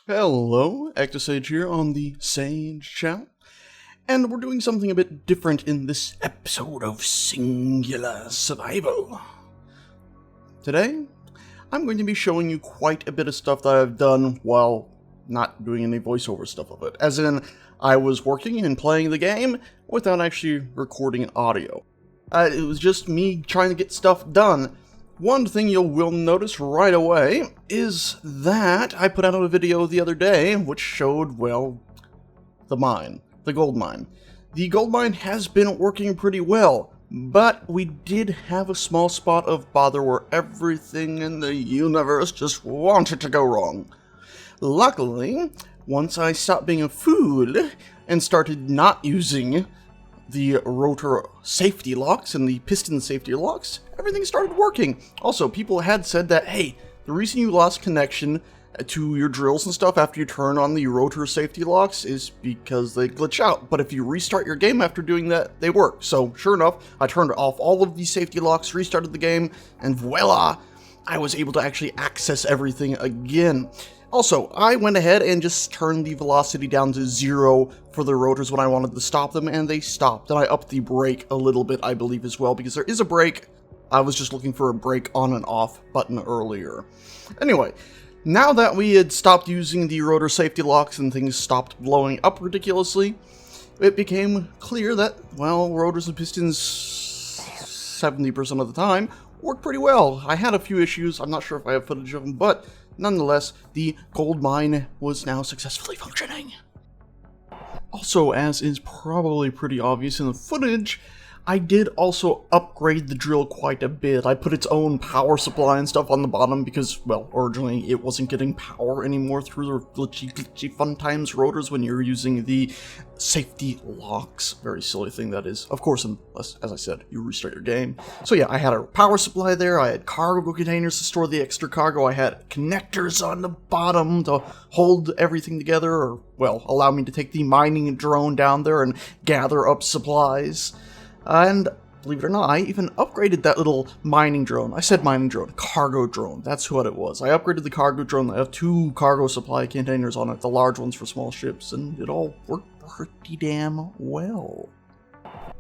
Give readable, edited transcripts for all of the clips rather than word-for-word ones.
Hello, ActiveSage here on the Sage channel, and we're doing something a bit different in this episode of Singular Survival. Today, I'm going to be showing you quite a bit of stuff that I've done while not doing any voiceover stuff of it. As in, I was working and playing the game without actually recording audio. It was just me trying to get stuff done. One thing you will notice right away is that I put out a video the other day which showed, well, the mine, the gold mine. The gold mine has been working pretty well, but we did have a small spot of bother where everything in the universe just wanted to go wrong. Luckily, once I stopped being a fool and started not using the rotor safety locks and the piston safety locks, everything started working. Also, people had said that, hey, the reason you lost connection to your drills and stuff after you turn on the rotor safety locks is because they glitch out. But if you restart your game after doing that, they work. So, sure enough, I turned off all of these safety locks, restarted the game, and voila! I was able to actually access everything again. Also, I went ahead and just turned the velocity down to 0 for the rotors when I wanted to stop them, and they stopped. And I upped the brake a little bit, I believe, as well, because there is a brake. I was just looking for a brake on and off button earlier. Anyway, now that we had stopped using the rotor safety locks and things stopped blowing up ridiculously, it became clear that, well, rotors and pistons 70% of the time work pretty well. I had a few issues. I'm not sure if I have footage of them, but nonetheless, the gold mine was now successfully functioning. Also, as is probably pretty obvious in the footage, I did also upgrade the drill quite a bit. I put its own power supply and stuff on the bottom because, well, originally it wasn't getting power anymore through the glitchy fun times rotors when you're using the safety locks. Very silly thing that is. Of course, unless, as I said, you restart your game. So yeah, I had a power supply there, I had cargo containers to store the extra cargo, I had connectors on the bottom to hold everything together, or, well, allow me to take the mining drone down there and gather up supplies. And believe it or not, I even upgraded that little mining drone. I said mining drone, cargo drone. That's what it was. I upgraded the cargo drone. I have 2 cargo supply containers on it, the large ones for small ships, and it all worked pretty damn well.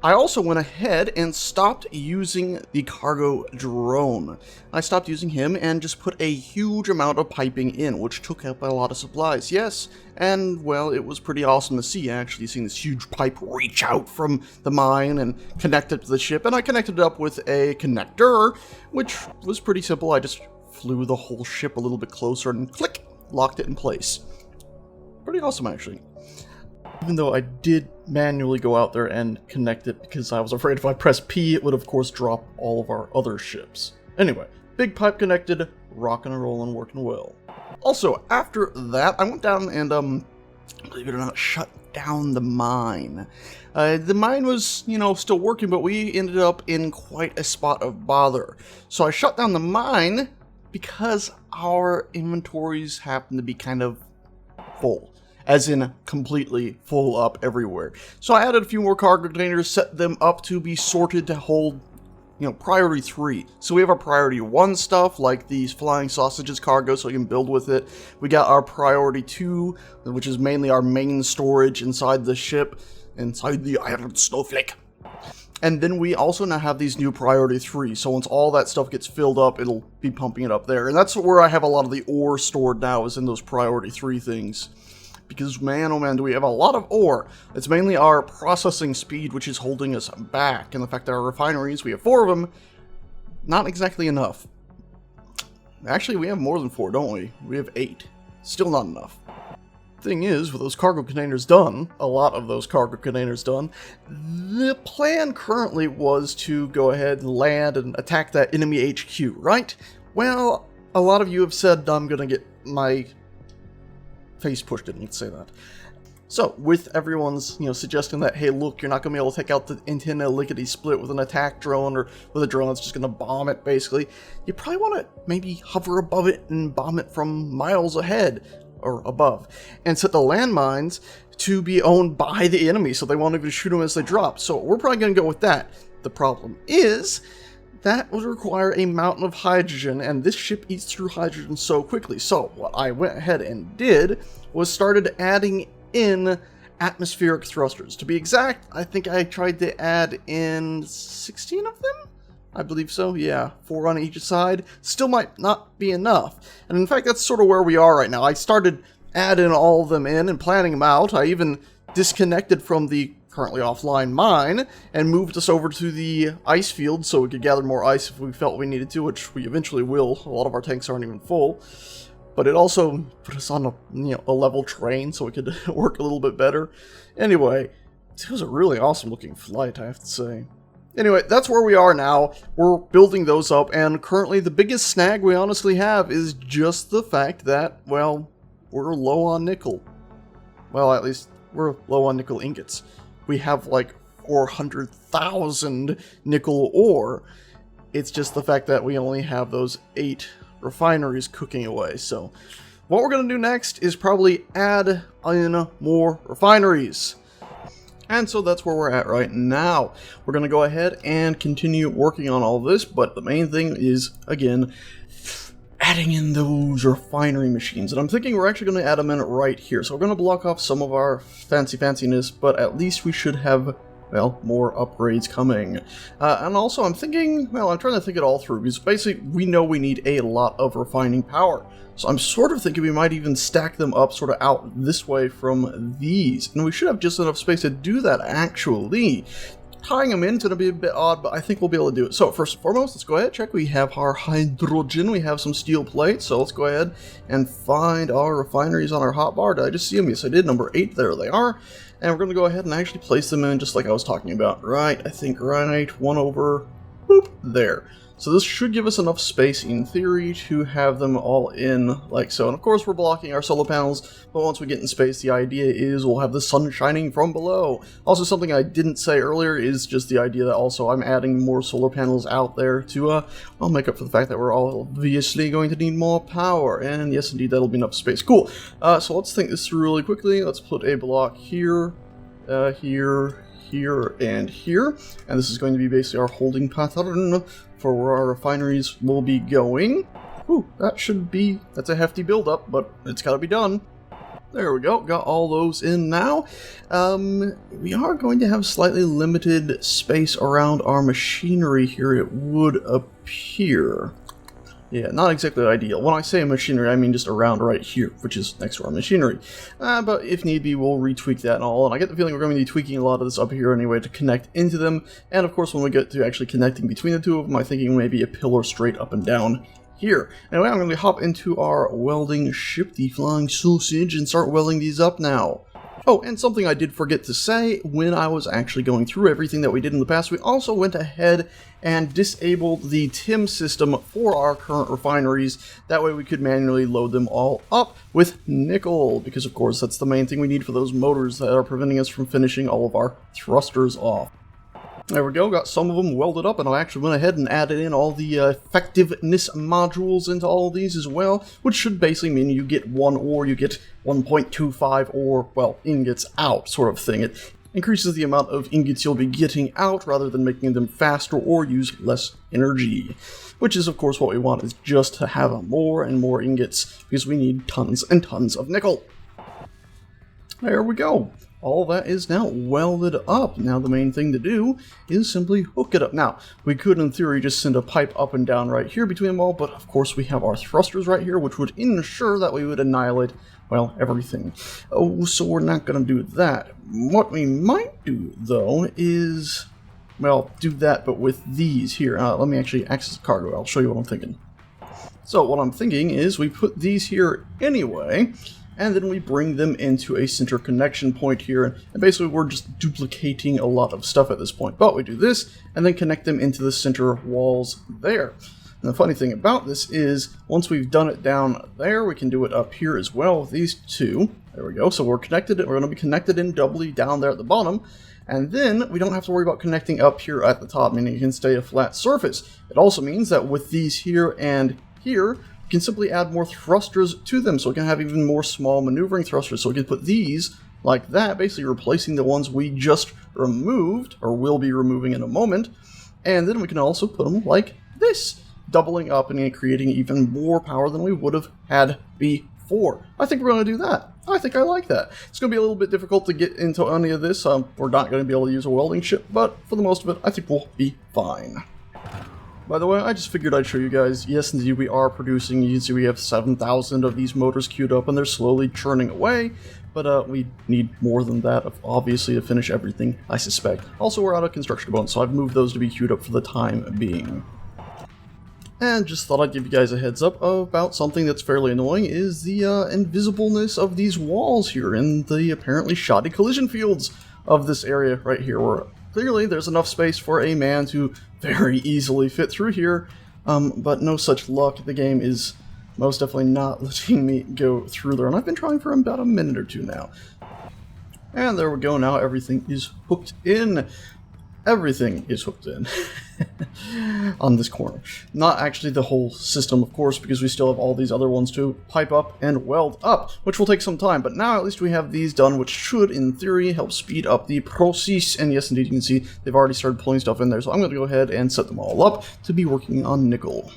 I also went ahead and stopped using the cargo drone. I stopped using him and just put a huge amount of piping in, which took up a lot of supplies, yes. And, well, it was pretty awesome to see, actually, seeing this huge pipe reach out from the mine and connect it to the ship. And I connected it up with a connector, which was pretty simple. I just flew the whole ship a little bit closer and click, locked it in place. Pretty awesome, actually. Even though I did manually go out there and connect it because I was afraid if I pressed P, it would of course drop all of our other ships. Anyway, big pipe connected, rockin' and rollin', working well. Also, after that, I went down and, believe it or not, shut down the mine. The mine was, you know, still working, but we ended up in quite a spot of bother. So I shut down the mine because our inventories happened to be kind of full. As in, completely full up everywhere. So I added a few more cargo containers, set them up to be sorted to hold, you know, priority 3. So we have our priority 1 stuff, like these flying sausages cargo, so we can build with it. We got our priority 2, which is mainly our main storage inside the ship, inside the Iron Snowflake. And then we also now have these new priority 3, so once all that stuff gets filled up, it'll be pumping it up there. And that's where I have a lot of the ore stored now, is in those priority 3 things. Because, man, oh man, do we have a lot of ore. It's mainly our processing speed which is holding us back, and the fact that our refineries, we have 4 of them, not exactly enough. Actually, we have more than 4, don't we? We have 8. Still not enough. Thing is, with those cargo containers done, a lot of those cargo containers done, the plan currently was to go ahead and land and attack that enemy HQ, right? Well, a lot of you have said I'm gonna get my face pushed in, let's say that. So, with everyone's, you know, suggesting that, hey, look, you're not going to be able to take out the antenna lickety-split with an attack drone, or with a drone that's just going to bomb it, basically, you probably want to maybe hover above it and bomb it from miles ahead, or above, and set the landmines to be owned by the enemy, so they won't even shoot them as they drop. So, we're probably going to go with that. The problem is that would require a mountain of hydrogen, and this ship eats through hydrogen so quickly. So what I went ahead and did was started adding in atmospheric thrusters. To be exact, I think I tried to add in 16 of them? I believe so, yeah. 4 on each side. Still might not be enough. And in fact, that's sort of where we are right now. I started adding all of them in and planning them out. I even disconnected from the currently offline mine and moved us over to the ice field so we could gather more ice if we felt we needed to, which we eventually will. A lot of our tanks aren't even full. But it also put us on a level train so we could work a little bit better. Anyway, it was a really awesome looking flight, I have to say. Anyway, that's where we are now. We're building those up, and currently the biggest snag we honestly have is just the fact that, well, we're low on nickel. Well, at least we're low on nickel ingots. We have like 400,000 nickel ore. It's just the fact that we only have those 8 refineries cooking away. So what we're going to do next is probably add in more refineries. And so that's where we're at right now. We're going to go ahead and continue working on all this, but the main thing is, again, adding in those refinery machines. And I'm thinking we're actually going to add them in right here. So we're going to block off some of our fanciness, but at least we should have, well, more upgrades coming. And also I'm thinking, well, I'm trying to think it all through, because basically we know we need a lot of refining power. So I'm sort of thinking we might even stack them up sort of out this way from these. And we should have just enough space to do that, actually. Tying them in is going to be a bit odd, but I think we'll be able to do it. So first and foremost, let's go ahead and check. We have our hydrogen. We have some steel plates. So let's go ahead and find our refineries on our hotbar. Did I just see them? Yes, I did. Number 8. There they are. And we're going to go ahead and actually place them in just like I was talking about. Right, I think right, one over, boop, there. So this should give us enough space, in theory, to have them all in like so. And of course, we're blocking our solar panels, but once we get in space, the idea is we'll have the sun shining from below. Also, something I didn't say earlier is just the idea that also I'm adding more solar panels out there to, well, make up for the fact that we're obviously going to need more power. And yes, indeed, that'll be enough space. Cool. So let's think this through really quickly. Let's put a block here, here, and here. And this is going to be basically our holding pattern for where our refineries will be going. Ooh, that's a hefty build-up, but it's got to be done. There we go, got all those in now. We are going to have slightly limited space around our machinery here, it would appear. Yeah, not exactly ideal. When I say machinery, I mean just around right here, which is next to our machinery. But if need be, we'll retweak that and all. And I get the feeling we're going to be tweaking a lot of this up here anyway to connect into them. And of course, when we get to actually connecting between the two of them, I'm thinking maybe a pillar straight up and down here. Anyway, I'm going to hop into our welding ship, the Flying Sausage, and start welding these up now. Oh, and something I did forget to say when I was actually going through everything that we did in the past, we also went ahead and disabled the TIM system for our current refineries. That way we could manually load them all up with nickel, because of course that's the main thing we need for those motors that are preventing us from finishing all of our thrusters off. There we go, got some of them welded up, and I actually went ahead and added in all the effectiveness modules into all of these as well, which should basically mean you get 1 ore, you get 1.25 ore, well, ingots out sort of thing. It increases the amount of ingots you'll be getting out rather than making them faster or use less energy. Which is, of course, what we want, is just to have more and more ingots, because we need tons and tons of nickel. There we go. All that is now welded up. Now the main thing to do is simply hook it up. Now, we could in theory just send a pipe up and down right here between them all, but of course we have our thrusters right here, which would ensure that we would annihilate, well, everything. Oh, so we're not going to do that. What we might do, though, is, well, do that, but with these here. Let me actually access the cargo. I'll show you what I'm thinking. So what I'm thinking is we put these here anyway, and then we bring them into a center connection point here, and basically we're just duplicating a lot of stuff at this point. But we do this, and then connect them into the center walls there. And the funny thing about this is, once we've done it down there, we can do it up here as well with these two. There we go, so we're connected, we're going to be connected in doubly down there at the bottom, and then we don't have to worry about connecting up here at the top, meaning it can stay a flat surface. It also means that with these here and here, we can simply add more thrusters to them, so we can have even more small maneuvering thrusters. So we can put these like that, basically replacing the ones we just removed, or will be removing in a moment, And then we can also put them like this, doubling up and creating even more power than we would have had before. I think we're going to do that. I think I like that. It's going to be a little bit difficult to get into any of this. We're not going to be able to use a welding ship, but for the most of it, I think we'll be fine. By the way, I just figured I'd show you guys, yes indeed we are producing. You can see we have 7,000 of these motors queued up and they're slowly churning away, but we need more than that, obviously, to finish everything, I suspect. Also, we're out of construction components, so I've moved those to be queued up for the time being. And just thought I'd give you guys a heads up about something that's fairly annoying, is the invisibleness of these walls here in the apparently shoddy collision fields of this area right here, where clearly there's enough space for a man to very easily fit through here, but no such luck. The game is most definitely not letting me go through there, and I've been trying for about a minute or two now. And there we go, now everything is hooked in. Everything is hooked in on this corner. Not actually the whole system, of course, because we still have all these other ones to pipe up and weld up, which will take some time. But now at least we have these done, which should, in theory, help speed up the process. And yes, indeed, you can see they've already started pulling stuff in there. So I'm going to go ahead and set them all up to be working on nickel.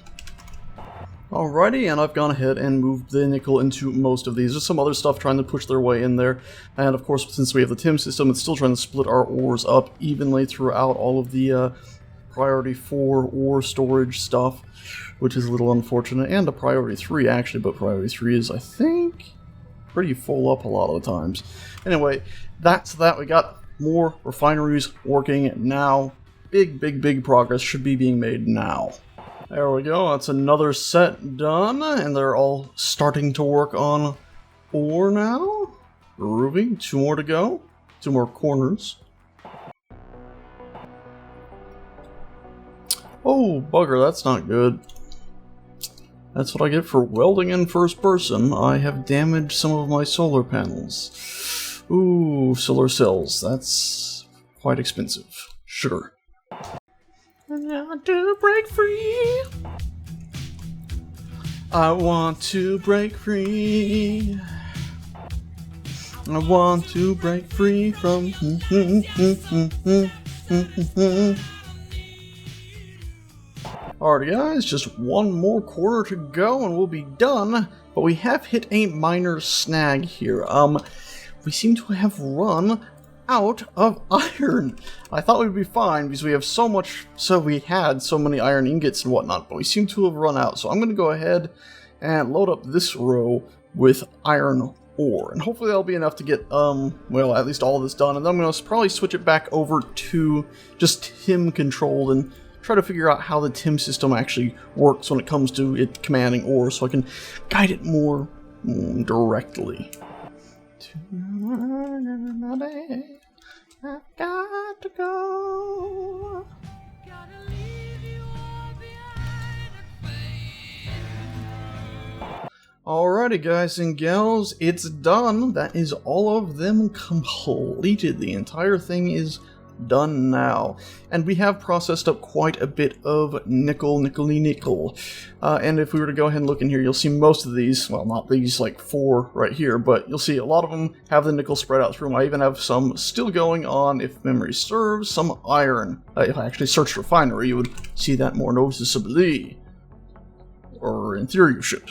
Alrighty, and I've gone ahead and moved the nickel into most of these. There's some other stuff trying to push their way in there. And of course, since we have the TIM system, it's still trying to split our ores up evenly throughout all of the priority 4 ore storage stuff, which is a little unfortunate. And a priority 3, actually, but priority 3 is, I think, pretty full up a lot of the times. Anyway, that's that. We got more refineries working now. Big progress should be being made now. There we go, that's another set done, and they're all starting to work on ore now. Groovy, 2 more to go, 2 more corners. Oh, bugger, that's not good. That's what I get for welding in first person. I have damaged some of my solar panels. Ooh, solar cells, that's quite expensive. Sure. I want to break free. I want to break free. I want to break free from. Alright guys, just 1 more quarter to go and we'll be done. But we have hit a minor snag here. We seem to have run out of iron. I thought we'd be fine because we have we had so many iron ingots and whatnot, but we seem to have run out. So I'm going to go ahead and load up this row with iron ore, and hopefully that'll be enough to get, well, at least all of this done. And then I'm going to probably switch it back over to just TIM controlled and try to figure out how the TIM system actually works when it comes to it commanding ore, so I can guide it more directly. I've got to go. Alrighty guys and gals, it's done. That is all of them completed. The entire thing is done now. And we have processed up quite a bit of nickel. And if we were to go ahead and look in here, you'll see most of these, well, not these like 4 right here, but you'll see a lot of them have the nickel spread out through them. I even have some still going on, if memory serves, some iron. If I actually searched refinery, you would see that more noticeably. Or in theory you should.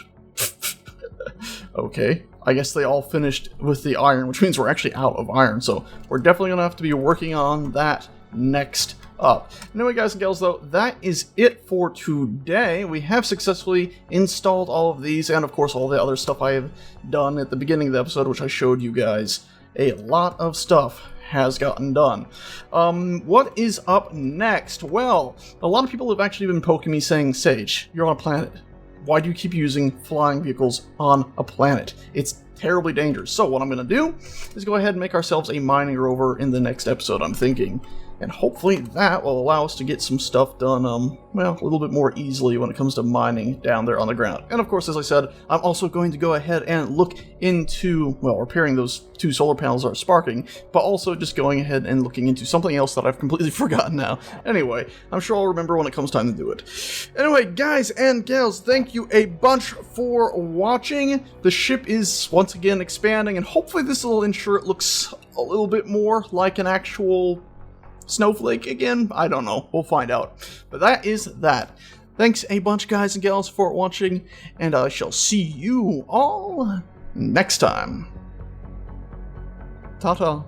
Okay, I guess they all finished with the iron, which means we're actually out of iron, so we're definitely going to have to be working on that next up. Anyway, guys and gals, though, that is it for today. We have successfully installed all of these, and of course all the other stuff I have done at the beginning of the episode, which I showed you guys. A lot of stuff has gotten done. What is up next? Well, a lot of people have actually been poking me saying, Sage, you're on a planet. Why do you keep using flying vehicles on a planet? It's terribly dangerous. So what I'm going to do is go ahead and make ourselves a mining rover in the next episode, I'm thinking. And hopefully that will allow us to get some stuff done, well, a little bit more easily when it comes to mining down there on the ground. And of course, as I said, I'm also going to go ahead and look into, well, repairing those 2 solar panels that are sparking, but also just going ahead and looking into something else that I've completely forgotten now. Anyway, I'm sure I'll remember when it comes time to do it. Anyway, guys and gals, thank you a bunch for watching. The ship is once again expanding, and hopefully this will ensure it looks a little bit more like an actual snowflake again? I don't know. We'll find out. But that is that. Thanks a bunch, guys and gals, for watching, and I shall see you all next time. Ta-ta.